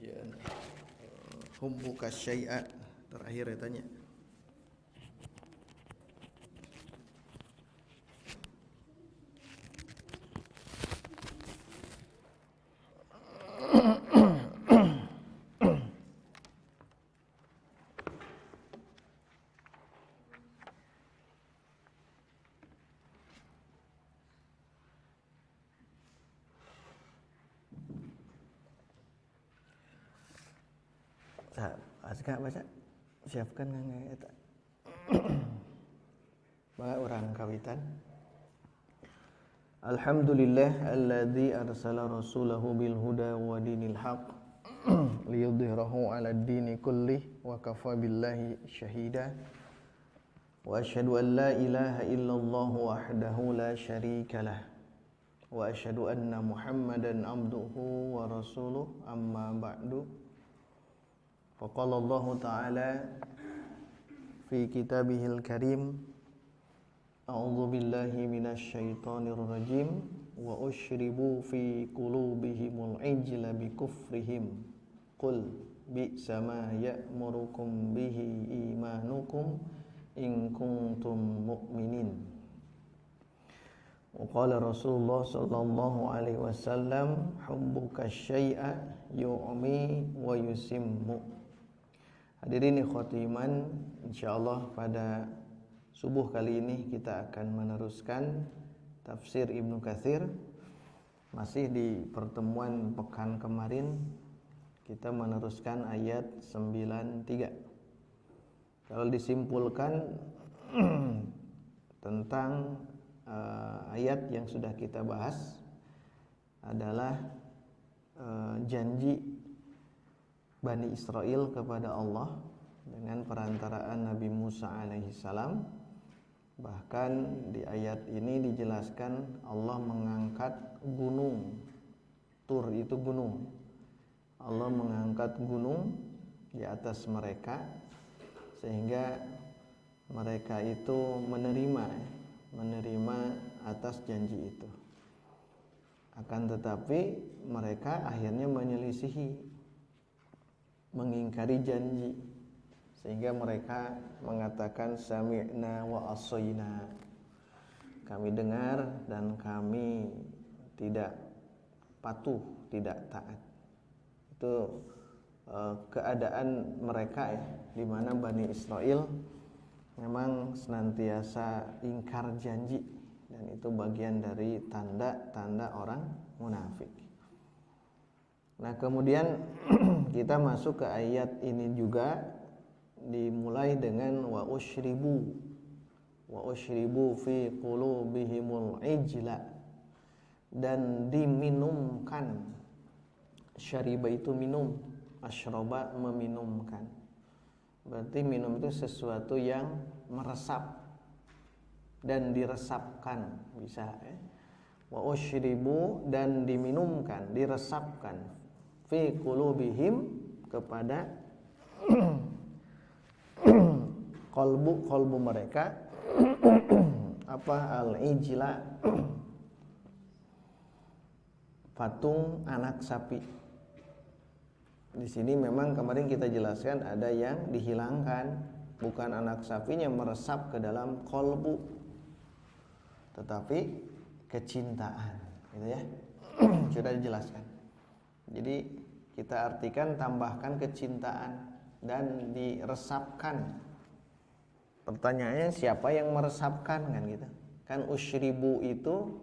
Kemudian hubbuka syai'a, terakhir ya tanya. Aska baca siapkan nggak eta baga urang kawitan. Alhamdulillah alladzi arsala rasulahu bil huda wa dinil haq liyudhhirahu 'alad dini kullih wa kafa billahi syahida wa asyhadu an la ilaha illallah wahdahu la syarikalah wa asyhadu anna muhammadan abduhu wa rasuluh amma ba'du. Faqala Allah Ta'ala fi kitabihil karim a'udzu billahi minasy syaithanir rajim wa usyribu fi qulubihimul ijla bi kufrihim qul bi'sa ma ya'murukum bihi imanukum in kuntum mu'minin. Wa qala Rasulullah sallallahu alaihi wasallam hubbuka syai'a yu'mi wa yusimmu. Hadirin ikhwati iman, insyaallah pada subuh kali ini kita akan meneruskan tafsir Ibnu Katsir. Masih di pertemuan pekan kemarin kita meneruskan ayat 93. Kalau disimpulkan tentang ayat yang sudah kita bahas adalah janji Bani Israel kepada Allah dengan perantaraan Nabi Musa alaihi salam. Bahkan di ayat ini dijelaskan Allah mengangkat gunung. Tur itu gunung. Allah mengangkat gunung di atas mereka sehingga mereka itu menerima atas janji itu. Akan tetapi mereka akhirnya menyelisihi, mengingkari janji, sehingga mereka mengatakan sami'na wa asaina, kami dengar dan kami tidak patuh, tidak taat. Itu keadaan mereka ya, di mana Bani Israel memang senantiasa ingkar janji, dan itu bagian dari tanda-tanda orang munafik. Nah, kemudian kita masuk ke ayat ini juga dimulai dengan wa usyribu fi qulubihimul ijla, dan diminumkan. Syariba itu minum, asyraba meminumkan. Berarti minum itu sesuatu yang meresap dan diresapkan, bisa ya. Wa usyribu, dan diminumkan, diresapkan, fi qulubihim, kepada kolbu mereka apa al-ijla, patung anak sapi. Di sini memang kemarin kita jelaskan ada yang dihilangkan, bukan anak sapinya meresap ke dalam kolbu, tetapi kecintaan, gitu ya. Sudah dijelaskan. Jadi kita artikan tambahkan kecintaan dan diresapkan. Pertanyaannya siapa yang meresapkan, kan gitu. Kan usyribu itu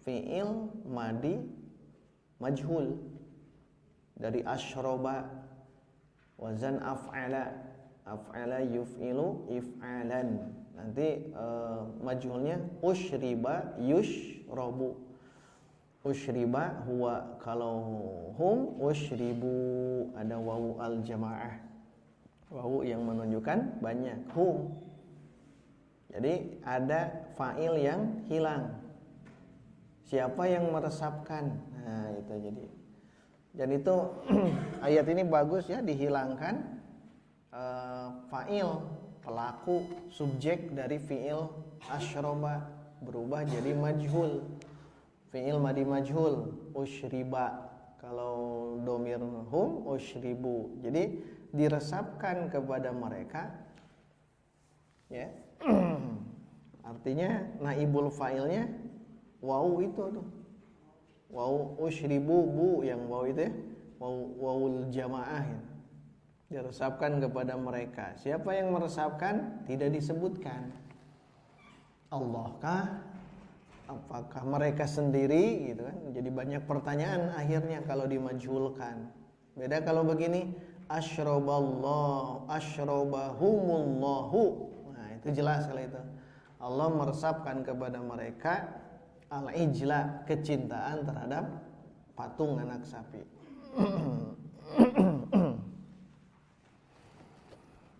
fi'il madi majhul dari asyroba, wazan af'ala yuf'ilu if'alan. Nanti majhulnya usyriba yushrabu. Usyriba huwa, kalau hum, usyribu ada wawu al jamaah, wawu yang menunjukkan banyak, hum. Jadi ada fa'il yang hilang. Siapa yang meresapkan? Nah, itu jadi. Dan itu ayat ini bagus ya, dihilangkan fa'il, pelaku, subjek dari fi'il asyroba, berubah jadi majhul. Fi'il madi majhul, usyriba. Kalau domir hum usyribu. Jadi diresapkan kepada mereka, ya. Artinya naibul fa'ilnya waw itu tuh. Waw usyribu, bu yang waw itu ya. Wawul jamaah ya. Diresapkan kepada mereka. Siapa yang meresapkan? Tidak disebutkan. Allah kah? Apakah mereka sendiri gitu kan? Jadi banyak pertanyaan akhirnya kalau dimajhulkan. Beda kalau begini, asyraballahu asyrabahumullahu. Nah, itu jelas kalau itu. Allah meresapkan kepada mereka al-ijla, kecintaan terhadap patung anak sapi.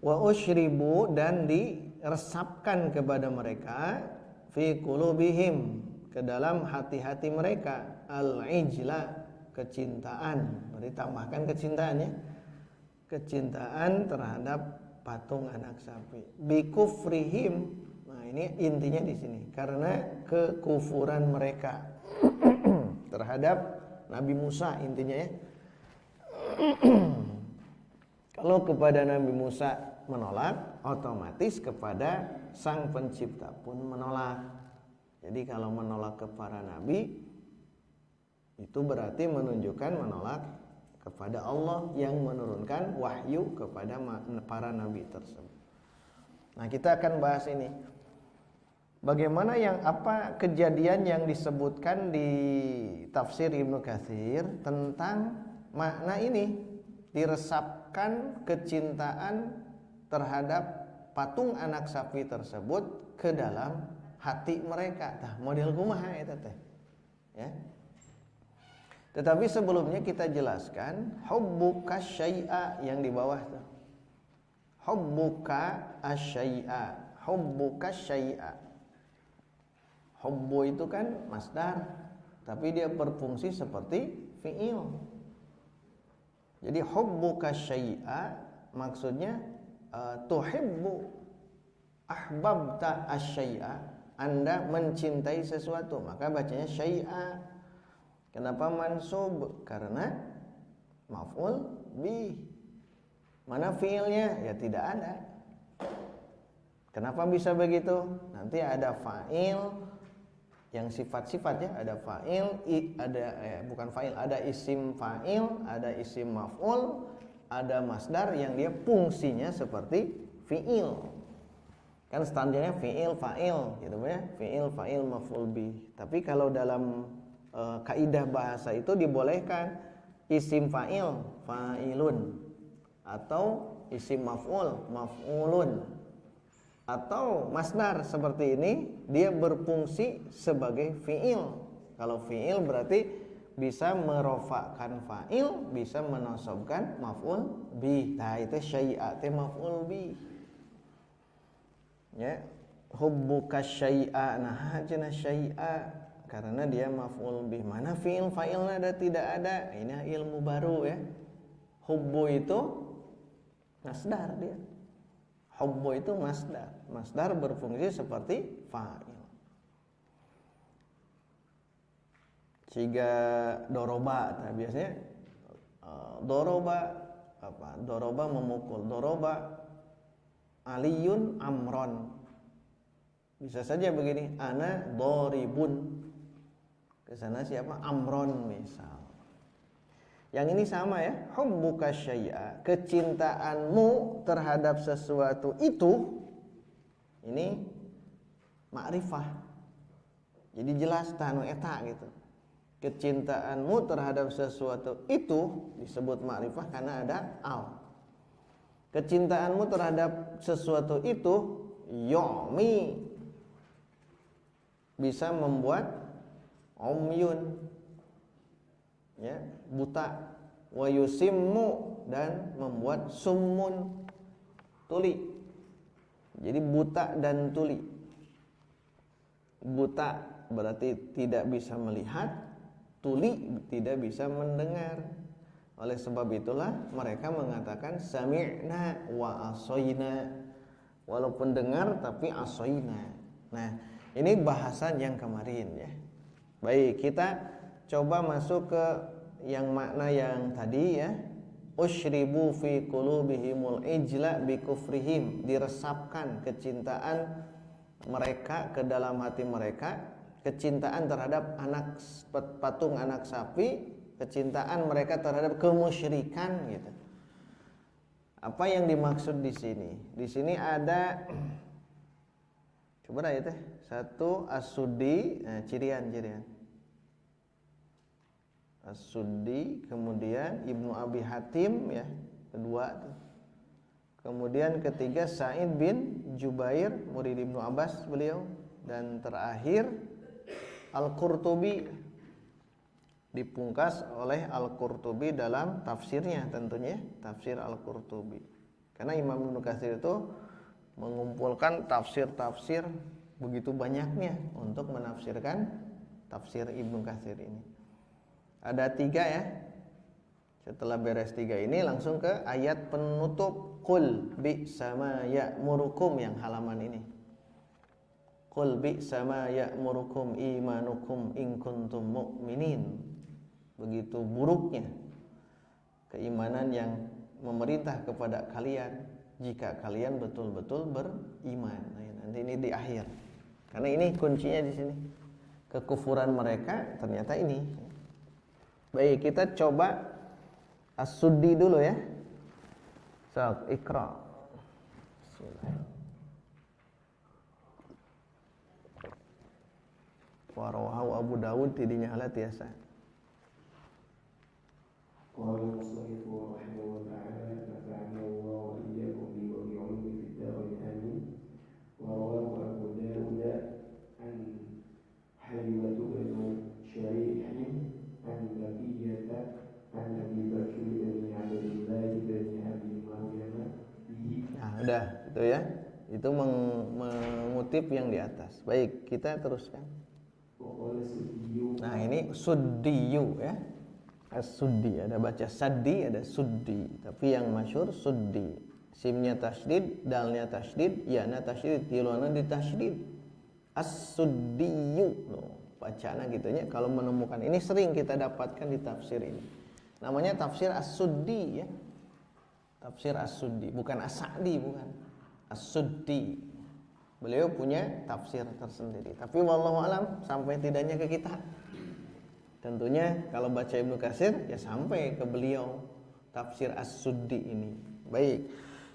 Wa usyribu, dan diresapkan kepada mereka fi qulubihim, ke dalam hati-hati mereka al-ijla, kecintaan. Berarti tambahkan kecintaan ya. Kecintaan terhadap patung anak sapi. Bi kufrihim. Nah, ini intinya di sini. Karena kekufuran mereka terhadap Nabi Musa intinya ya. Kalau kepada Nabi Musa menolak, otomatis kepada Sang Pencipta pun menolak. Jadi kalau menolak kepada Nabi, itu berarti menunjukkan menolak kepada Allah yang menurunkan wahyu kepada para Nabi tersebut. Nah, kita akan bahas ini. Bagaimana apa kejadian yang disebutkan di tafsir Ibnu Katsir tentang makna ini, diresapkan kecintaan terhadap patung anak sapi tersebut ke dalam hati mereka. Tah model kumaha eta teh. Ya. Tetapi sebelumnya kita jelaskan hubbuka syai'a yang di bawah tuh. Hubbuka asyai'a, hubbuka syai'a. Hubbu itu kan masdar, tapi dia berfungsi seperti fi'il. Jadi hubbuka syai'a maksudnya tuhibbu, ahbabta asyai'a, Anda mencintai sesuatu, maka bacanya syai'a. Kenapa mansub? Karena maf'ul bih. Mana fi'ilnya? Ya tidak ada. Kenapa bisa begitu? Nanti ada fa'il yang sifat-sifat ya, ada fa'il, bukan fa'il, ada isim fa'il, ada isim maf'ul, ada masdar yang dia fungsinya seperti fi'il. Kan standarnya fi'il fa'il gitu ya, fi'il fa'il maf'ul bih. Tapi kalau dalam kaidah bahasa itu dibolehkan isim fa'il fa'ilun, atau isim maf'ul maf'ulun, atau masdar seperti ini dia berfungsi sebagai fi'il. Kalau fi'il berarti bisa merofakkan fa'il, bisa menosobkan maf'ul bih. Nah itu syai'a teh maf'ul bih. Ya, hubbuka syai'a, nah cenah syai'a karena dia maf'ul bih. Mana fi'il fa'ilnya ada, tidak ada. Ini ilmu baru ya. Hubbu itu masdar dia. Hubbu itu masdar. Masdar berfungsi seperti fa'il. Jika doroba, nah biasanya doroba apa? Doroba memukul. Doroba aliyun amron. Bisa saja begini, ana doribun. Kesana siapa? Amron misal. Yang ini sama ya, hubbuka syai'a, kecintaanmu terhadap sesuatu itu, ini ma'rifah. Jadi jelas tanu eta gitu. Kecintaanmu terhadap sesuatu itu disebut ma'rifah karena ada al. Kecintaanmu terhadap sesuatu itu yu'mi, bisa membuat umyun, ya, buta, wa yusimmu, dan membuat summun, tuli. Jadi buta dan tuli. Buta berarti tidak bisa melihat, tuli tidak bisa mendengar. Oleh sebab itulah mereka mengatakan sami'na wa asoyna, walaupun dengar tapi asoyna. Nah, ini bahasan yang kemarin ya. Baik, kita coba masuk ke yang makna yang tadi ya, usyribu fi qulubihimul ijla bi kufrihim, diresapkan kecintaan mereka ke dalam hati mereka, kecintaan terhadap patung anak sapi, kecintaan mereka terhadap kemusyrikan gitu. Apa yang dimaksud di sini? Di sini ada coba dah ya teh. Satu as-suddi, cirian. As-Suddi, kemudian Ibnu Abi Hatim ya, kedua tuh. Kemudian ketiga Sa'id bin Jubair, murid Ibnu Abbas beliau, dan terakhir Al-Qurtubi, dipungkas oleh Al-Qurtubi dalam tafsirnya tentunya, tafsir Al-Qurtubi. Karena Imam Ibnu Katsir itu mengumpulkan tafsir-tafsir begitu banyaknya untuk menafsirkan tafsir Ibnu Katsir ini. Ada 3 ya. Setelah beres 3 ini langsung ke ayat penutup, qul bi sama ya'murukum, yang halaman ini. Qul bi sama ya'murukum imanukum in kuntum mu'minin. Begitu buruknya keimanan yang memerintah kepada kalian jika kalian betul-betul beriman. Nah, nanti ini di akhir. Karena ini kuncinya di sini. Kekufuran mereka ternyata ini. Baik, kita coba As-Suddi dulu ya. So, Iqra. Bismillah. Wa rawahu Abu Dawud tidinya ala tiasa. Qala al-musannif rahimahullah ta'ala nafa'ana Allah wa iyyakum bi wa bi'ulumi fid darin amin. Wa rawahu Abu Dawud an Haywatu bin Syarihim an Nabiyata an Abi Bakr bin Abdullah bin Abi Maryam bihi. Nah, udah itu ya. Itu mengutip yang di atas. Baik, kita teruskan. Nah, ini Suddiyu ya. As-Suddi, ada baca Saddi, ada Suddi, tapi yang masyhur Suddi. Simnya tasydid, dalnya tasydid, yana tasydid, tilana ditasydid. As-Suddiyu. Loh, bacana gitunya. Kalau menemukan ini sering kita dapatkan di tafsir ini. Namanya tafsir As-Suddi ya. Tafsir As-Suddi, bukan As-Sa'di, bukan. As-Suddi. Beliau punya tafsir tersendiri. Tapi wallahu alam sampai tidaknya ke kita. Tentunya kalau baca Ibnu Katsir ya sampai ke beliau tafsir As-Suddi ini. Baik,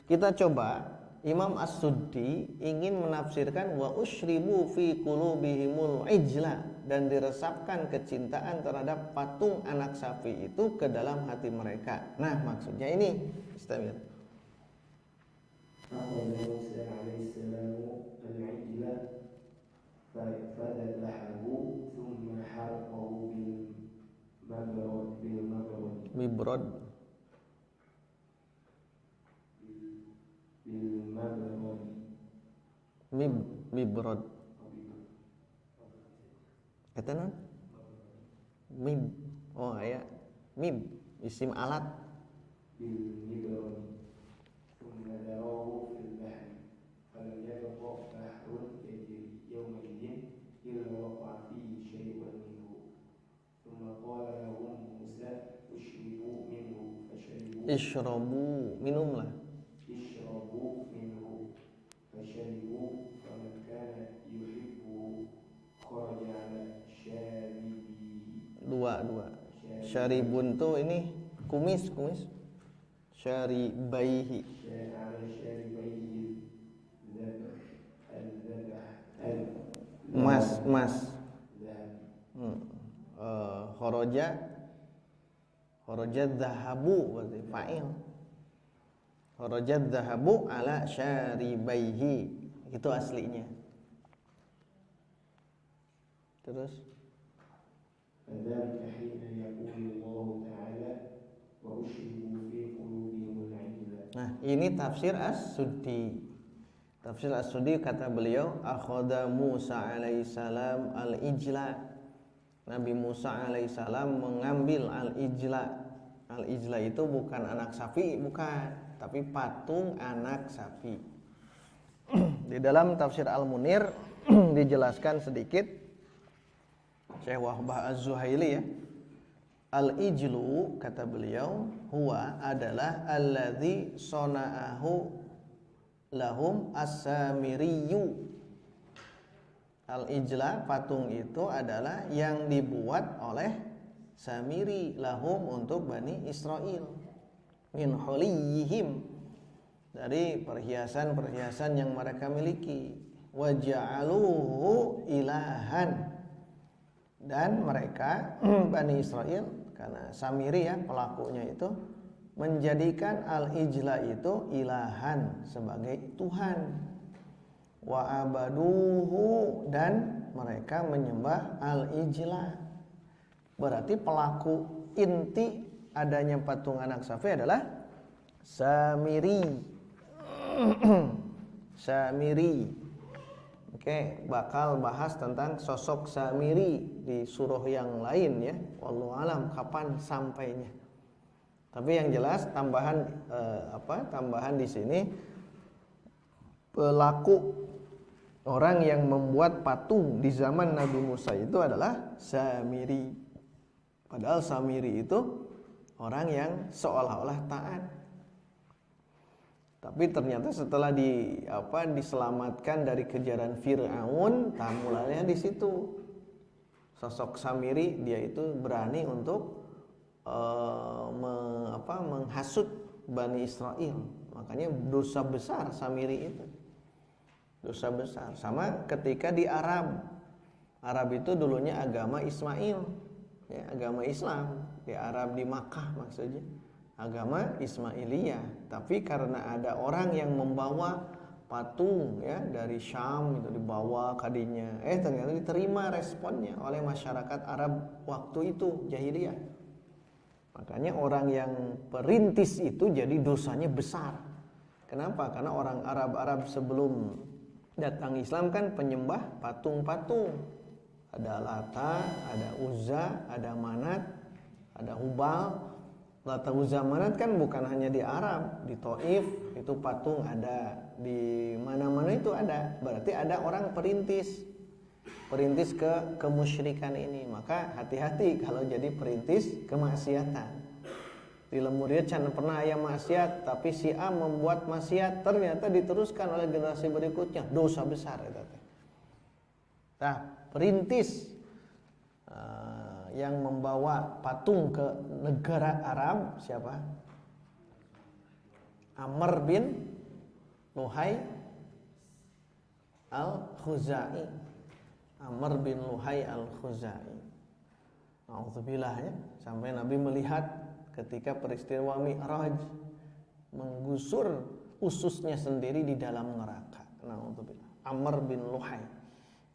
kita coba. Imam As-Suddi ingin menafsirkan wa usyribu fi qulubihimul ijla, dan diresapkan kecintaan terhadap patung anak sapi itu ke dalam hati mereka. Nah, maksudnya ini. Istamir. Akhadha Musa alaihi salam al-ijla fadadahu thumma harqahu bil Mibrod. Mibrod. Kata non? Mib. Oh ya, mib isim alat. Ishrabu, minumlah. Ishrabu minhu fasharibu faman kana yuhibbu kharaja ala syaribi. Dua. Syaribun tuh ini kumis. Syaribaihi. Mas. Kharaja dhahabu berarti fa'il. Kharaja dhahabu ala syaribaihi. Itu aslinya. Terus Fadzalika hina yaqulu Allah ta'ala wa ushribu fi qulubihimul ijla. Nah, ini tafsir As-Suddi. Tafsir As-Suddi kata beliau, akhadha Musa alaihissalam al-ijla. Nabi Musa alaihissalam mengambil al-ijla. Al-ijla itu bukan anak sapi, bukan, tapi patung anak sapi. Di dalam tafsir Al-Munir dijelaskan sedikit Syekh Wahbah Az-Zuhaili ya. Al-ijlu, kata beliau, huwa adalah alladzi sona'ahu lahum as-samiriyu. Al-ijla, patung itu adalah yang dibuat oleh Samiri lahum, untuk Bani Israel, min huliyihim, dari perhiasan-perhiasan yang mereka miliki. Wa ja'aluhu ilahan, dan mereka Bani Israel, karena Samiri ya pelakunya itu, menjadikan al-ijla itu ilahan, sebagai Tuhan. Wa abaduhu, dan mereka menyembah al-ijla. Berarti pelaku inti adanya patung anak sapi adalah Samiri. Samiri. Oke, bakal bahas tentang sosok Samiri di surah yang lain ya. Wallahu alam kapan sampainya. Tapi yang jelas tambahan tambahan di sini, pelaku orang yang membuat patung di zaman Nabi Musa itu adalah Samiri. Padahal Samiri itu orang yang seolah-olah taat. Tapi ternyata setelah diselamatkan dari kejaran Fir'aun, mulainya di situ. Sosok Samiri, dia itu berani untuk menghasut Bani Israel. Makanya dosa besar Samiri itu. Dosa besar. Sama ketika di Arab. Arab itu dulunya agama Ismail, ya, agama Islam. Di Arab, di Makkah maksudnya, agama Ismailiyah. Tapi karena ada orang yang membawa patung ya dari Syam, itu dibawa kadinya, ternyata diterima responnya oleh masyarakat Arab waktu itu, jahiliyah. Makanya orang yang perintis itu jadi dosanya besar. Kenapa? Karena orang Arab sebelum datang Islam kan penyembah patung-patung. Ada Lata, ada Uzza, ada Manat, ada Hubal. Lata, Uzza, Manat kan bukan hanya di Arab, di Taif itu patung ada, di mana-mana itu ada. Berarti ada orang perintis ke kemusyrikan ini. Maka hati-hati kalau jadi perintis kemaksiatan. Di lemur dia can pernah aya maksiat, tapi si A membuat maksiat, ternyata diteruskan oleh generasi berikutnya, dosa besar itu. Nah, perintis yang membawa patung ke negara Arab siapa? Amr bin Luhai al-Khuzai. Amr bin Luhai al-Khuzai. Nauzubillah ya, sampai Nabi melihat ketika peristiwa Mi'raj, menggusur ususnya sendiri di dalam neraka. Nauzubillah. Amr bin Luhai.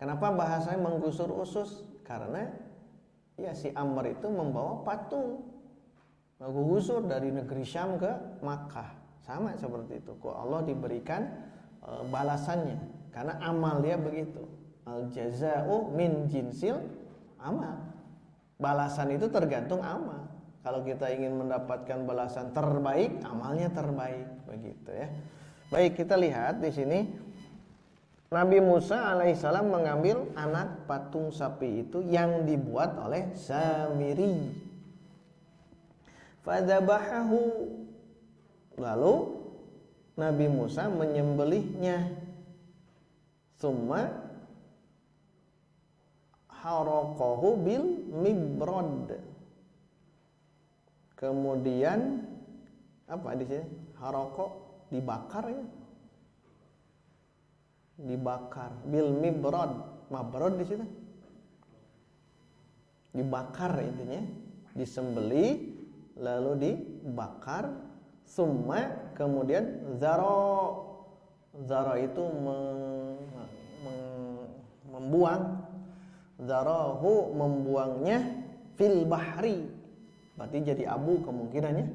Kenapa bahasanya menggusur usus? Karena ya si Amr itu membawa patung, menggusur dari negeri Syam ke Makkah. Sama seperti itu. Kok Allah diberikan balasannya karena amal dia begitu. Al jaza'u min jinsil amal. Balasan itu tergantung amal. Kalau kita ingin mendapatkan balasan terbaik, amalnya terbaik, begitu ya. Baik, kita lihat di sini Nabi Musa alaihissalam mengambil anak patung sapi itu yang dibuat oleh Samiri. Fadzabahahu. Lalu Nabi Musa menyembelihnya. Tsumma haraqahu bil mibrad. Kemudian apa di sini? Haraqa, dibakar ya. Dibakar bil mibrad. Mabrad di situ. Dibakar intinya, disembelih lalu dibakar. Summa kemudian zara itu membuang, zarahu membuangnya fil bahri, berarti jadi abu kemungkinannya,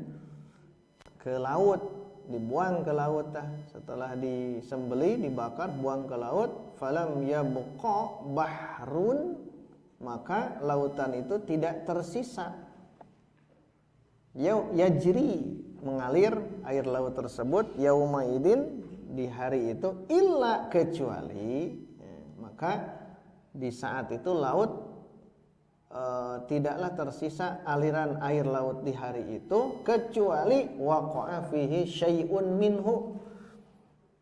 ke laut, dibuang ke laut setelah disembelih dibakar buang ke laut. Falam yabqa bahrun, maka lautan itu tidak tersisa, yajri mengalir air laut tersebut, yaumaidin di hari itu, illa kecuali maka di saat itu laut tidaklah tersisa aliran air laut di hari itu kecuali waqa'a fihi syai'un minhu,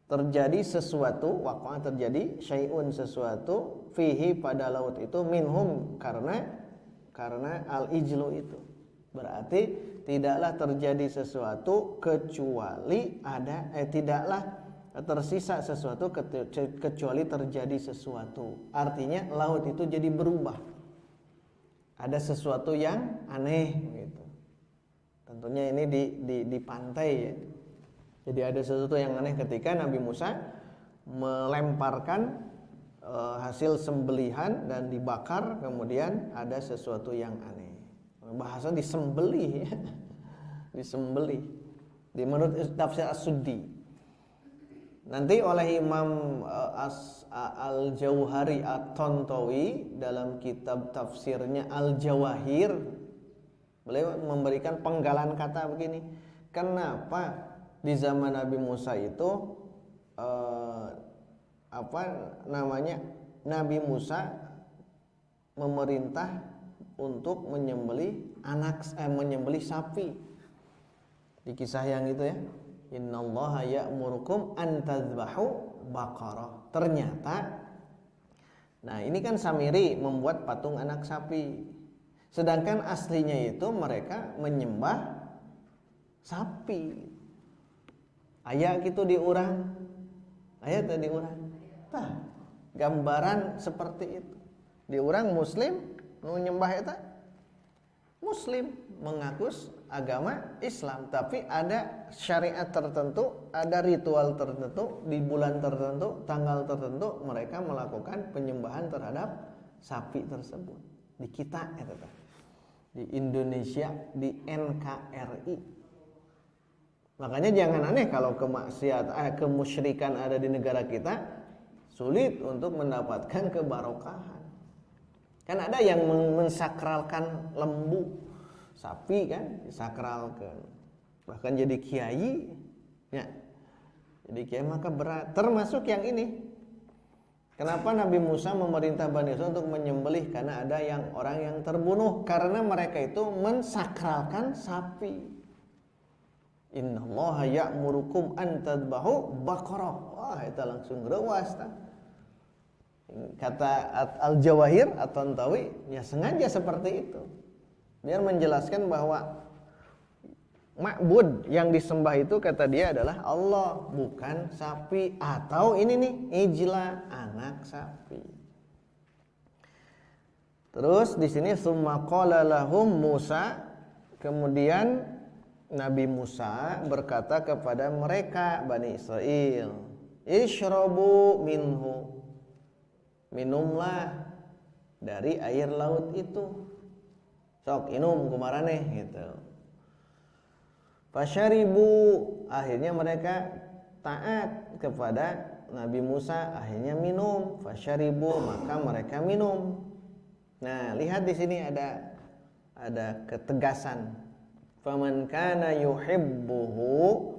terjadi sesuatu, waqa'a terjadi syai'un sesuatu, fihi pada laut itu, minhum karena al-ijlu itu. Berarti tidaklah terjadi sesuatu kecuali tidaklah tersisa sesuatu kecuali terjadi sesuatu. Artinya laut itu jadi berubah. Ada sesuatu yang aneh gitu. Tentunya ini di pantai ya. Jadi ada sesuatu yang aneh ketika Nabi Musa melemparkan hasil sembelihan dan dibakar, kemudian ada sesuatu yang aneh. Bahasa disembelih ya. Disembelih. Menurut tafsir As-Suddi. Nanti oleh Imam Al-Jauhari At-Tantawi dalam kitab tafsirnya Al-Jawahir, beliau memberikan penggalan kata begini. Kenapa di zaman Nabi Musa itu Nabi Musa memerintah untuk menyembelih menyembelih sapi. Di kisah yang itu ya. Innallaha ya'murukum an tadhbahu baqarah. Ternyata nah ini kan Samiri membuat patung anak sapi. Sedangkan aslinya itu mereka menyembah sapi. Aya gitu di urang. Aya teh di urang. Tah, gambaran seperti itu. Di urang muslim nu nyembah eta muslim, mengaku agama Islam, tapi ada syariat tertentu, ada ritual tertentu, di bulan tertentu, tanggal tertentu mereka melakukan penyembahan terhadap sapi tersebut. Di kita di Indonesia, di NKRI. Makanya jangan aneh kalau kemusyrikan ada di negara kita, sulit untuk mendapatkan kebarokahan. Kan ada yang mensakralkan lembu, sapi kan disakralkan, bahkan jadi kiai ya. Jadi kiai maka berat, termasuk yang ini. Kenapa Nabi Musa memerintah Bani Israil untuk menyembelih? Karena ada orang yang terbunuh karena mereka itu mensakralkan sapi. Innallaha ya'murukum an tadbahu baqarah. Wah, itu langsung rewas ta. Kata Al-Jawahir atau Tantawi ya sengaja seperti itu biar menjelaskan bahwa ma'bud yang disembah itu kata dia adalah Allah, bukan sapi atau ini nih ijla, anak sapi. Terus di sini summa qala lahum Musa, kemudian Nabi Musa berkata kepada mereka Bani Israil, isyrabu minhu, minumlah dari air laut itu. Sok inum kumaraneh gitu. Fasyaribu, akhirnya mereka taat kepada Nabi Musa, akhirnya minum. Fasyaribu, maka mereka minum. Nah, lihat di sini ada ketegasan. Faman kana yuhibbuhu,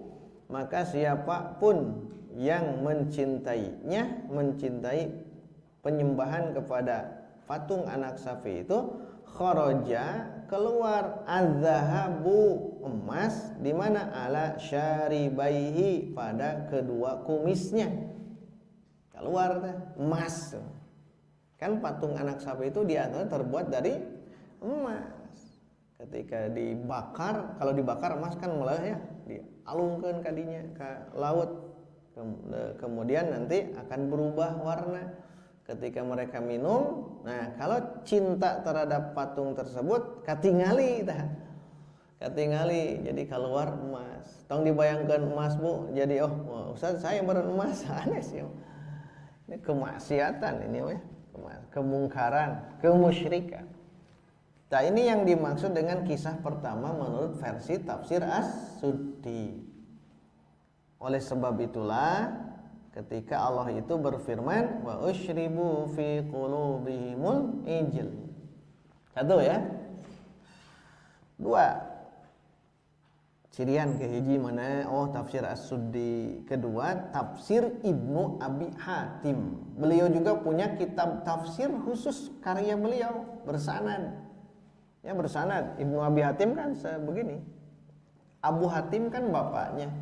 maka siapapun yang mencintainya, mencintai penyembahan kepada patung anak sapi itu, kharaja, keluar, az-zahabu, emas, di mana ala syaribaihi, pada kedua kumisnya. Keluar emas. Kan patung anak sapi itu diantara terbuat dari emas. Ketika dibakar, kalau dibakar emas kan melah ya, dialungkeun kadinya ke laut. Kemudian nanti akan berubah warna. Ketika mereka minum, nah kalau cinta terhadap patung tersebut katingali jadi keluar emas. Tong dibayangkan emas Bu, jadi Ustaz saya beremas, aneh sih. Ini kemaksiatan ini ya, kemungkaran, kemusyrikan. Nah ini yang dimaksud dengan kisah pertama menurut versi tafsir As-Suddi. Oleh sebab itulah ketika Allah itu berfirman wa usyribu fi qulubihimul ijl. Satu ya. Dua. Cirian ke hiji mana? Tafsir As-Suddi. Kedua, tafsir Ibnu Abi Hatim. Beliau juga punya kitab tafsir khusus karya beliau bersanad. Ya bersanad. Ibnu Abi Hatim kan sebegini. Abu Hatim kan bapaknya.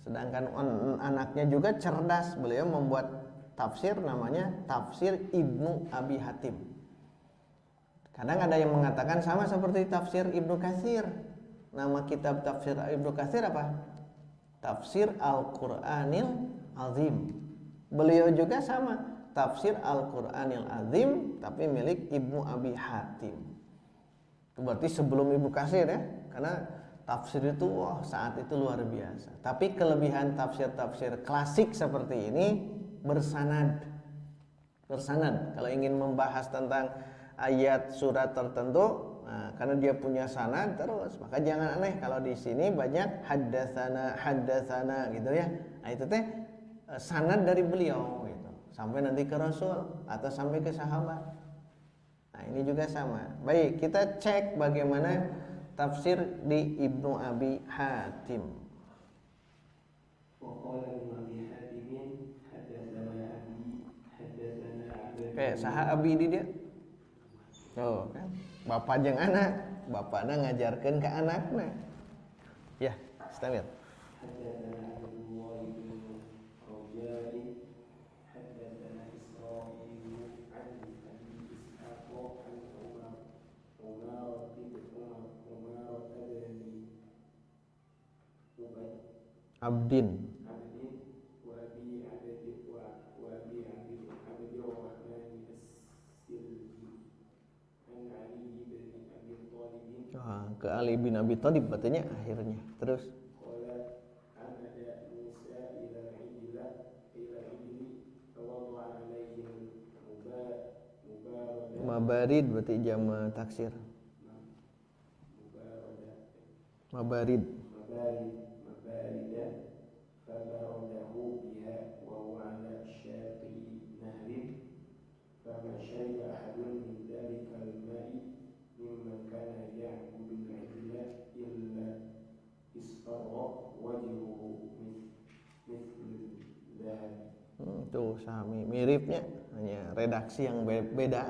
Sedangkan anaknya juga cerdas. Beliau membuat tafsir namanya Tafsir Ibnu Abi Hatim. Kadang ada yang mengatakan sama seperti tafsir Ibnu Katsir. Nama kitab tafsir Ibnu Katsir apa? Tafsir Al-Qur'anil Azim. Beliau juga sama, Tafsir Al-Qur'anil Azim, tapi milik Ibnu Abi Hatim. Itu berarti sebelum Ibnu Katsir ya, karena tafsir itu saat itu luar biasa. Tapi kelebihan tafsir-tafsir klasik seperti ini bersanad. Kalau ingin membahas tentang ayat surat tertentu, nah, karena dia punya sanad terus, maka jangan aneh kalau di sini banyak haddatsana gitu ya. Nah, itu teh sanad dari beliau gitu. Sampai nanti ke Rasul atau sampai ke sahabat. Nah, ini juga sama. Baik, kita cek bagaimana tafsir di Ibnu Abi Hatim. Saha abi di dia. Oh, kan? Bapak jeung anak, bapakna ngajarkeun ke anakna. Ya, istamir. Abdin. Ke Ali bin Abi Thalib katanya akhirnya. Terus Mabarid berarti jama taksir. Mabarid. Tuh sami miripnya, hanya redaksi yang beda.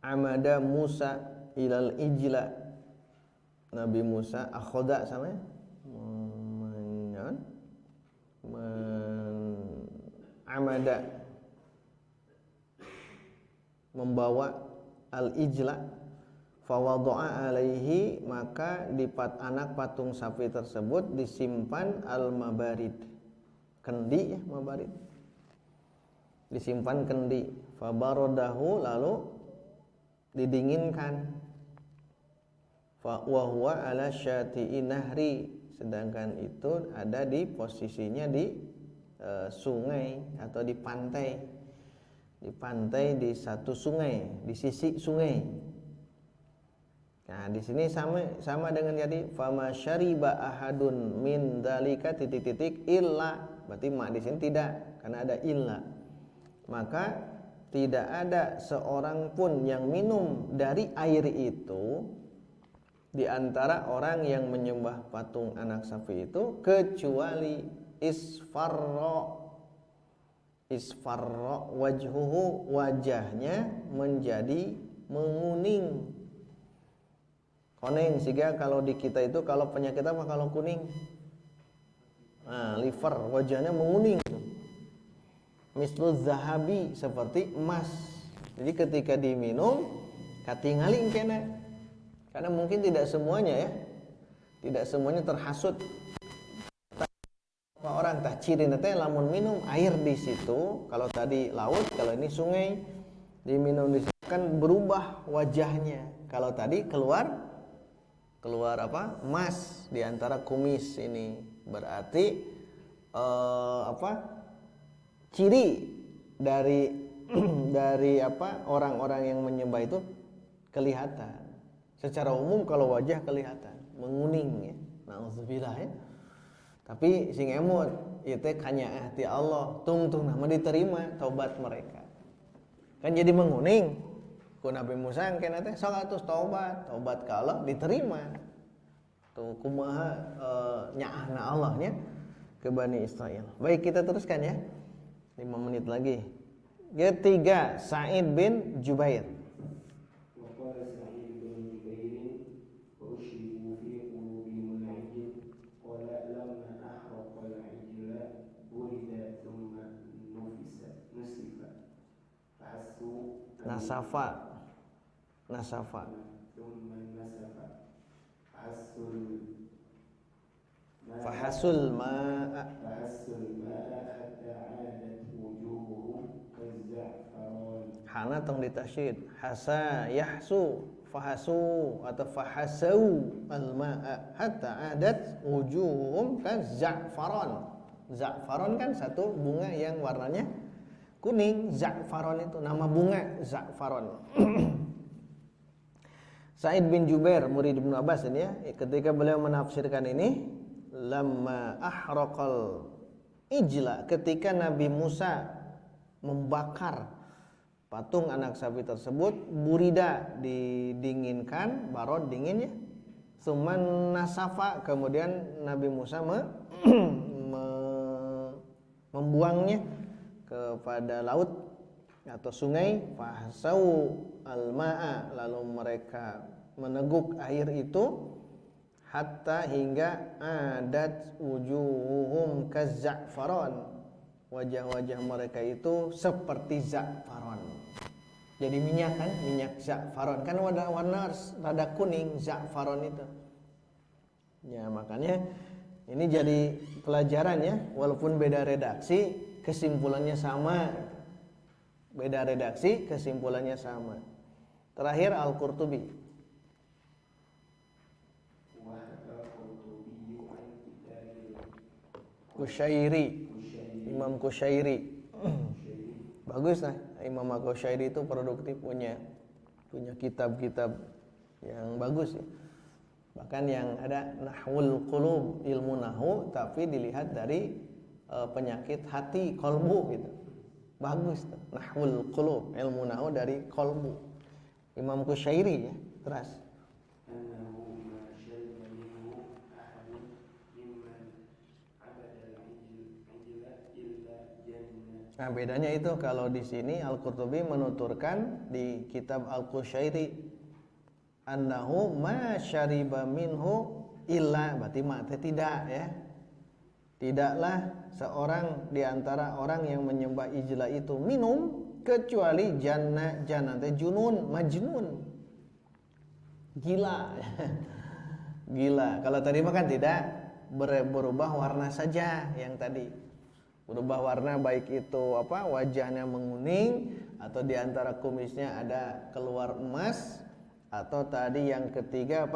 Amada Musa ilal ijla. Nabi Musa akhoda sama amada membawa al ijla fawadu'a alaihi, maka di anak patung sapi tersebut disimpan al mabarid, kendi ya, mabarid disimpan kendi, fabarodahu lalu didinginkan, fa wa huwa ala syati'i nahri, sedangkan itu ada di posisinya di sungai atau di pantai di satu sungai, di sisi sungai. Nah, di sini sama dengan jadi fama syariba ahadun min dalika titik-titik illa, berarti mak di sini tidak, karena ada illa. Maka tidak ada seorang pun yang minum dari air itu di antara orang yang menyembah patung anak sapi itu kecuali isfarra wajhuhu, wajahnya menjadi menguning. Kuning sehingga kalau di kita itu kalau penyakit apa kalau kuning? Nah, liver, wajahnya menguning. Mislu zahabi, seperti emas. Jadi ketika diminum katingaling kena. Karena mungkin tidak semuanya ya. Tidak semuanya terhasut. Orang tak ciri teh lamun minum air di situ, kalau tadi laut, kalau ini sungai, diminum di situ kan berubah wajahnya. Kalau tadi keluar apa? Emas di antara kumis ini. Berarti ciri dari apa? Orang-orang yang menyembah itu kelihatan. Secara umum kalau wajah kelihatan menguning ya. Nauzubillah ya. Tapi sing emut itu kanya ti Allah, tungtung nama diterima taubat mereka. Kan jadi menguning. Ku Nabi Musa kena teh sok atuh taubat ka Allah diterima. Tuh kumaha nyaahna Allahnya ke Bani Israil. Baik, kita teruskan ya. 5 menit lagi. Ketiga, Sa'id bin Jubair. nasafa ثم نسف fahasul ma'a فحسوا الماء حتى عادت وجوههم كالزعفران. hana tong ditasyid hasa yahsu fahasu atau fahasau al-ma'a hatta adat wujuhum kaza'faron. Za'faron kan satu bunga yang warnanya kuning. Za'faron itu nama bunga za'faron. Sa'id bin Jubair murid Ibnu Abbas ini ya, ketika beliau menafsirkan ini, lamma ahraqal ijla, ketika Nabi Musa membakar patung anak sapi tersebut, burida didinginkan, barod dingin ya, suman nasafa, kemudian Nabi Musa membuangnya kepada laut atau sungai, fahsau al-ma'a, lalu mereka meneguk air itu, hatta hingga adat wujuhum kaza'faron, wajah-wajah mereka itu seperti za'faron. Jadi minyak kan, minyak za'faron kan warna rada kuning za'faron itu. Ya makanya ini jadi pelajaran ya, walaupun beda redaksi kesimpulannya sama. Beda redaksi kesimpulannya sama. Terakhir Al-Qurtubi. Kusyairi, Imam Kusyairi. Bagus lah, Imam Kusyairi itu produktif, punya kitab-kitab yang bagus ya. Bahkan yang ada Nahwul Qulub, ilmu nahwu tapi dilihat dari penyakit hati, kolbu gitu. Bagus tuh, Nahwul Qulub, ilmu nahwu dari kolbu. Imam Kusyairi ya, terus. Nah bedanya itu kalau di sini Al-Qurtubi menuturkan di kitab Al-Qusyairi annahu ma syariba minhu illa, berarti mate tidak ya. Tidaklah seorang di antara orang yang menyembah ijla itu minum kecuali janna teh junun, majnun. Gila. Gila. Kalau tadi mah kan tidak berubah warna saja yang tadi. Berubah warna baik itu wajahnya menguning atau di antara kumisnya ada keluar emas, atau tadi yang ketiga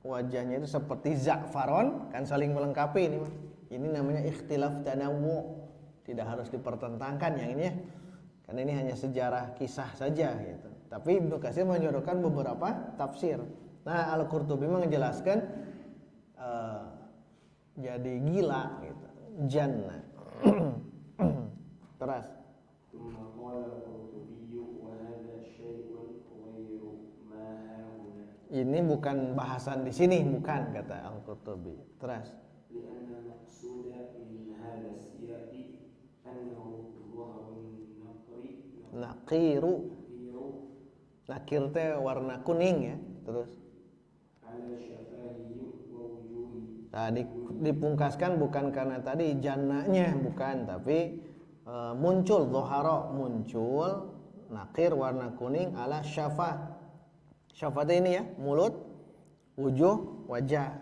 wajahnya itu seperti za'faron, kan saling melengkapi ini Mas. Ini namanya ikhtilaf tanawwu, tidak harus dipertentangkan yang ini ya. Karena ini hanya sejarah kisah saja gitu. Tapi Ibnu Katsir menyorotkan beberapa tafsir. Nah, Al-Qurtubi menjelaskan jadi gila gitu. Jannah. Terus ini bukan bahasan di sini, bukan, kata Al-Qurtubi. Terus naqiru, nakir teh warna kuning ya. Terus tadi dipungkaskan bukan karena tadi jannahnya, bukan, tapi muncul dhohara, muncul nakir warna kuning ala syafah. Syafah ini ya, mulut, wujuh, wajah.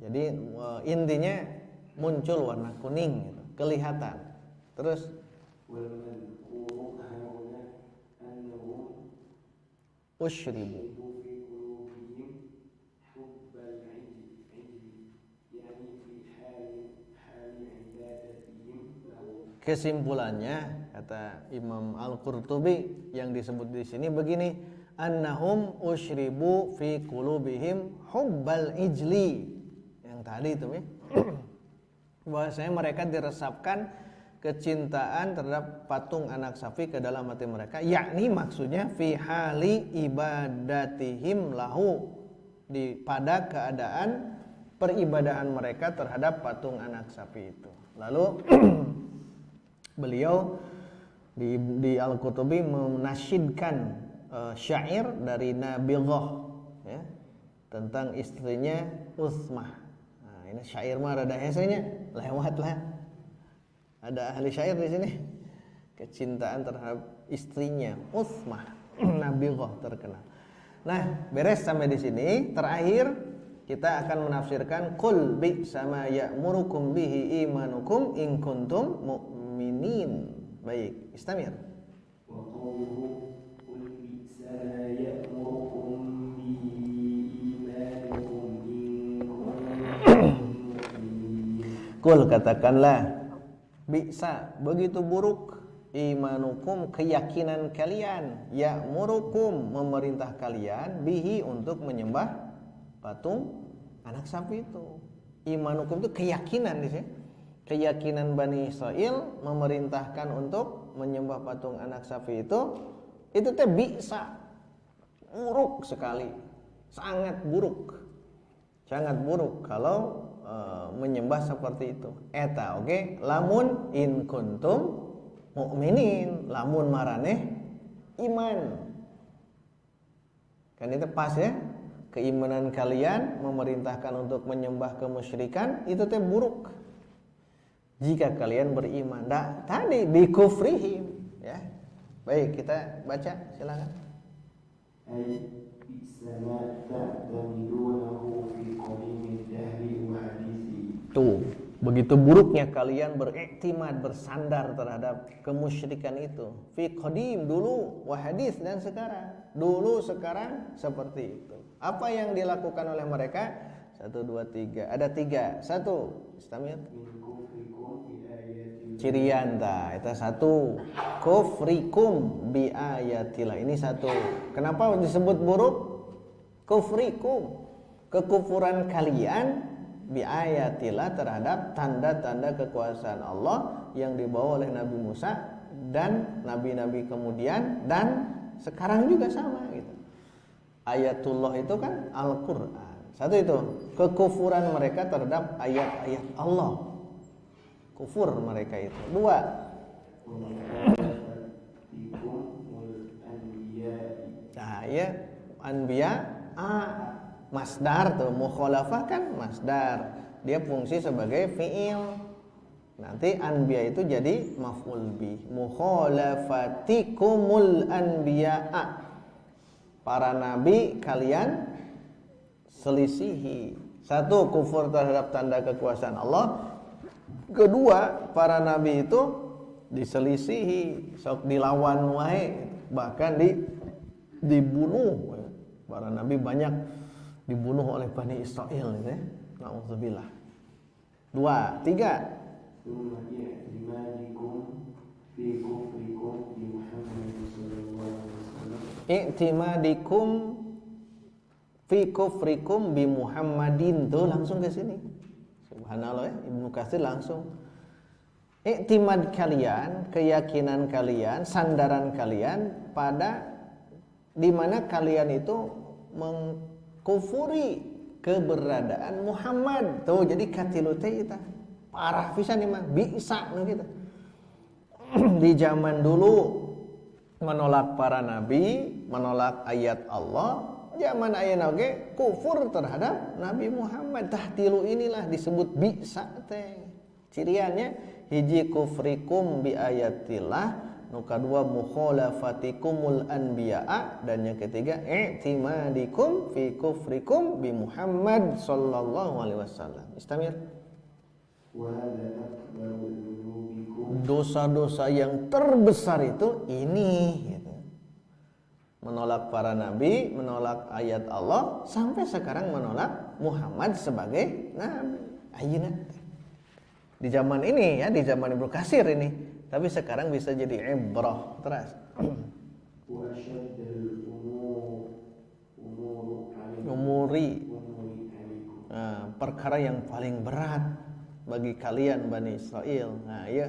Jadi intinya muncul warna kuning gitu, kelihatan. Terus usyribu, kesimpulannya kata Imam Al-Qurtubi yang disebut di sini begini, annahum usyribu fi qulubihim hubbal ijli. Yang tadi itu ya. Bahwasanya mereka diresapkan kecintaan terhadap patung anak sapi ke dalam hati mereka, yakni maksudnya fi hali ibadatihim lahu, pada keadaan peribadahan mereka terhadap patung anak sapi itu. Lalu beliau di Al-Qurtubi menasyidkan syair dari Nabighah ya, tentang istrinya Utsmah. Nah, ini syair mah rada hesenya, lewat lah. Ada ahli syair di sini. Kecintaan terhadap istrinya Utsmah Nabighah terkenal. Nah, beres sampai di sini. Terakhir kita akan menafsirkan qul bi sama ya'murukum bihi imanukum in kuntum mu'minin. Baik, istamir. Wa qawluhu qul bi sama ya'murukum bihi imanukum in kuntum mu'minin. Qul, katakanlah, bisa, begitu buruk imanukum, keyakinan kalian, ya'murukum, memerintah kalian, bihi, untuk menyembah patung anak sapi itu. Imanukum itu keyakinan di sini. Keyakinan Bani Israel memerintahkan untuk menyembah patung anak sapi itu teh bisa buruk sekali, sangat buruk kalau menyembah seperti itu. Eta oke, lamun in kuntum mukminin, lamun maraneh iman. Kan itu pas ya. Keimanan kalian memerintahkan untuk menyembah kemusyrikan itu teh buruk jika kalian beriman. Nah, tadi bi kufrihim ya. Baik, kita baca silakan. Ay bisama ta'tamidunahu fi qadimid dahri wa hadithi. Tuh, begitu buruknya kalian beriktimad, bersandar terhadap kemusyrikan itu. Fi qadim, dulu, wa hadis, dan sekarang. Dulu, sekarang, seperti itu. Apa yang dilakukan oleh mereka? 1, 2, 3. Ada 3. 1, istamir. Cirian ta, itu 1. Kufrikum bi ayatillah. Ini 1. Kenapa disebut buruk? Kufrikum, kekufuran kalian bi ayatillah, terhadap tanda-tanda kekuasaan Allah yang dibawa oleh Nabi Musa dan nabi-nabi kemudian, dan sekarang juga sama gitu. Ayatullah itu kan Al-Quran. 1 itu, kekufuran mereka terhadap ayat-ayat Allah. Kufur mereka itu. 2, nah ya, anbiya masdar tuh, mukhalafah kan masdar, dia fungsi sebagai fiil. Nanti anbiya itu jadi maf'ul bih. Mukhalafatikumul anbiya'a, para nabi kalian selisihi. 1, kufur terhadap tanda kekuasaan Allah. 2, para nabi itu diselisihi, sok dilawan wae, bahkan dibunuh. Para nabi banyak dibunuh oleh Bani Israel ya. Nauzubillah. 2, 3. I'timadikum fi kufrikum bi Muhammadin. Tuh langsung ke sini. Subhanallah ya, Ibnu Katsir langsung. I'timad kalian, keyakinan kalian, sandaran kalian pada di mana kalian itu mengkufuri keberadaan Muhammad. Tuh jadi katilu teh eta. Parah pisan mah bisa gitu. Di zaman dulu menolak para nabi, menolak ayat Allah. Zaman ayeuna oge kufur terhadap Nabi Muhammad. Tahtilu inilah disebut bisa teh. Ciriannya hiji kufrikum bi ayatillah, nu kadua mukhalafatikumul anbiya'a, dan yang ketiga i'timadikum fi kufrikum bi Muhammad sallallahu alaihi wasallam. Istamir. Dosa-dosa yang terbesar itu ini gitu. Menolak para nabi, menolak ayat Allah, sampai sekarang menolak Muhammad sebagai nabi. Ayeuna di zaman ini ya, di zaman Ibnu Katsir ini, tapi sekarang bisa jadi ibrah. Terus umuri, perkara yang paling berat bagi kalian Bani Israel. Nah ya,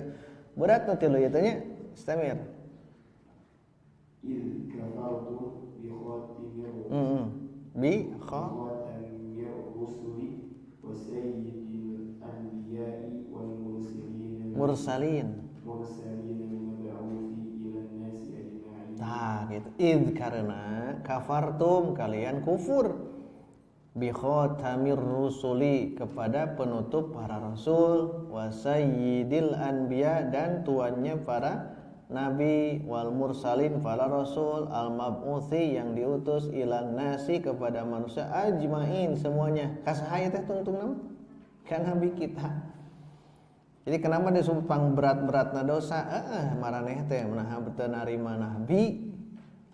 berat nanti lo ya tanya. Istamir. Bi mursalin. Nah gitu. Id, karena kafartum, kalian kufur bi khatamir rusuli, kepada penutup para rasul, wa sayyidil anbiya, dan tuannya para nabi, wal mursalin para rasul, al mab'uthi yang diutus, ilan nasi kepada manusia ajmain semuanya. Kasaha teh tungtung nama ka nabi kita. Jadi kenapa disebut pang berat-beratna dosa? Maraneh teh menaha teu narima nabi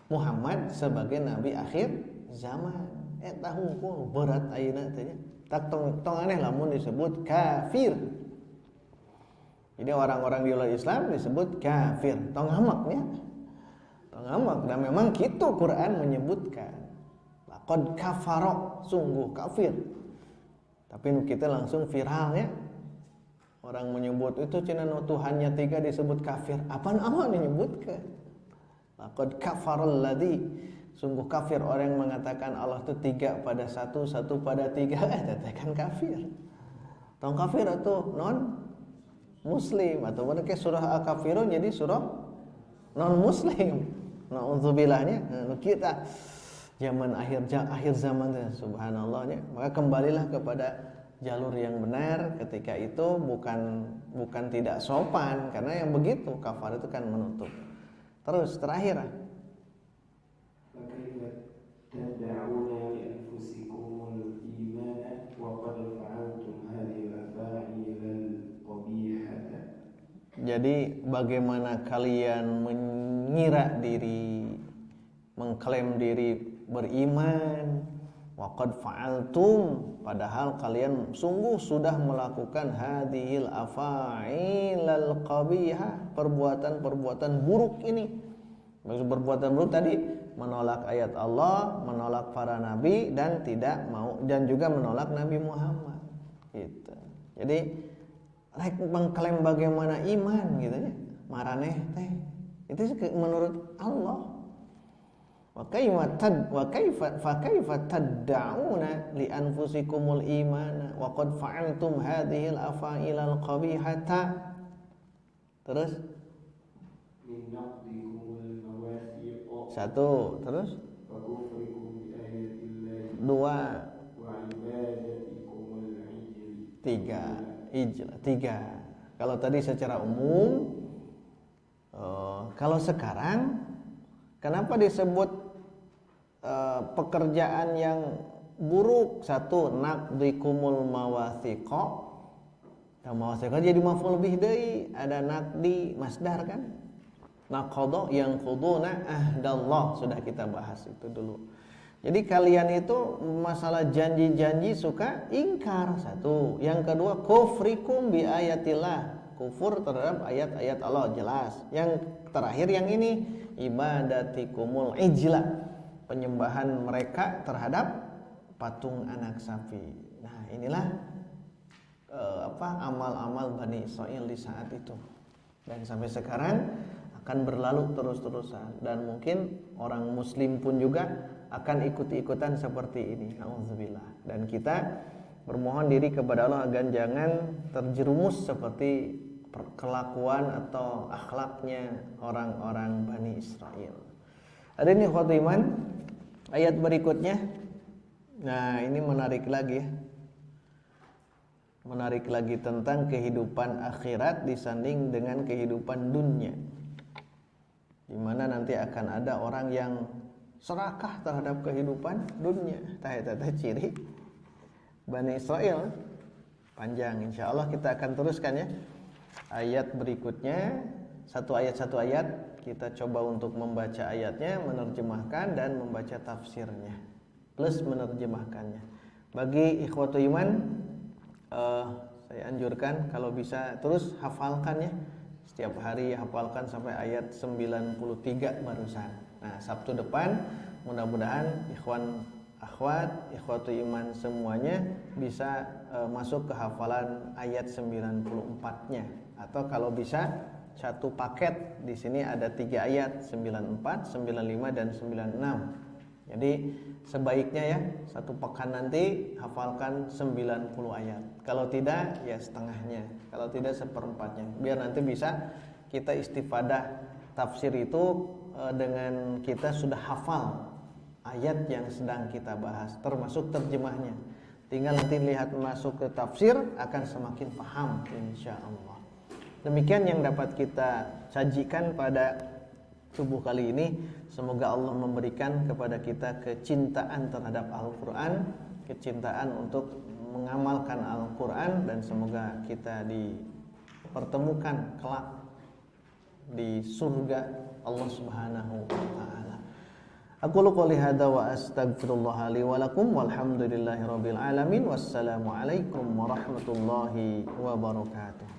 Muhammad sebagai nabi akhir zaman. Eta hungkul berat ayeuna teh nya. Tak tong aneh lamun disebut kafir. Jadi orang-orang di luar Islam disebut kafir. Tong hamaknya. Tong hamak dan memang kitu Quran menyebutkan. Laqad kafara, sungguh kafir. Tapi nu kita langsung viralnya. Orang menyebut itu cenah nu Tuhannya 3 disebut kafir. Apaan aman menyebutkan? Laqad kafaral ladzi, sungguh kafir orang yang mengatakan Allah itu 3 pada 1, 1 pada 3. Eta kan kafir. Tong kafir atuh non muslim atau mana ke surah Al-Kafirun jadi surah non muslim. Naudzubillahnya kita zaman akhir zaman subhanallahnya. Maka kembalilah kepada jalur yang benar ketika itu bukan tidak sopan karena yang begitu kafar itu kan menutup. Terus terakhir jadi bagaimana kalian mengira diri, mengklaim diri beriman, waqad fa'altum, padahal kalian sungguh sudah melakukan hadhil afa'ilal qabihah, perbuatan-perbuatan buruk ini. Maksud perbuatan buruk tadi menolak ayat Allah, menolak para nabi dan tidak mau dan juga menolak Nabi Muhammad gitu. Jadi rek mengklaim bagaimana iman gitu ya. Maraneh teh itu menurut Allah. Wa kaifa tad'una li anfusikumul imana wa qad fa'altum hadhil afa'ilal qabihata. Terus satu, terus dua, tiga. Kalau tadi secara umum, kalau sekarang kenapa disebut pekerjaan yang buruk? Satu, naqdikumul mawathiqa. Mawathiqa jadi maf'ul bih deui, ada naqdi masdar kan? Naqadha yang quduna ahdallah, sudah kita bahas itu dulu. Jadi kalian itu masalah janji-janji suka ingkar, satu. Yang kedua, kufrikum bi ayatillah, kufur terhadap ayat-ayat Allah, jelas. Yang terakhir yang ini, ibadatikumul ijla, penyembahan mereka terhadap patung anak sapi. Nah, inilah amal-amal Bani Israil di saat itu. Dan sampai sekarang akan berlalu terus-terusan, dan mungkin orang muslim pun juga akan ikut-ikutan seperti ini. Nauzubillah. Dan kita bermohon diri kepada Allah agar jangan terjerumus seperti kelakuan atau akhlaknya orang-orang Bani Israil. Ada ini khotiman ayat berikutnya. Nah, ini menarik lagi ya. Menarik lagi tentang kehidupan akhirat disanding dengan kehidupan dunia. Di mana nanti akan ada orang yang serakah terhadap kehidupan dunia. Tah ciri Bani Israil. Panjang, insya Allah kita akan teruskan ya. Ayat berikutnya, satu ayat kita coba untuk membaca ayatnya, menerjemahkan dan membaca tafsirnya plus menerjemahkannya. Bagi ikhwatu iman, saya anjurkan kalau bisa terus hafalkan ya. Setiap hari hafalkan sampai ayat 93 barusan. Nah, Sabtu depan mudah-mudahan ikhwan akhwat, ikhwatu iman semuanya bisa masuk ke hafalan ayat 94-nya. Atau kalau bisa satu paket, di sini ada 3 ayat, 94, 95 dan 96. Jadi sebaiknya ya satu pekan nanti hafalkan 90 ayat. Kalau tidak ya setengahnya, kalau tidak seperempatnya. Biar nanti bisa kita istifadah tafsir itu dengan kita sudah hafal ayat yang sedang kita bahas, termasuk terjemahnya. Tinggal nanti lihat masuk ke tafsir akan semakin paham insya Allah. Demikian yang dapat kita sajikan pada subuh kali ini. Semoga Allah memberikan kepada kita kecintaan terhadap Al-Quran, kecintaan untuk mengamalkan Al-Quran, dan semoga kita dipertemukan kelak di surga Allah Subhanahu wa taala. Aqulu qouli hadza wa astaghfirullah li wa lakum walhamdulillahirabbil alamin. Wassalamu alaikum warahmatullahi wabarakatuh.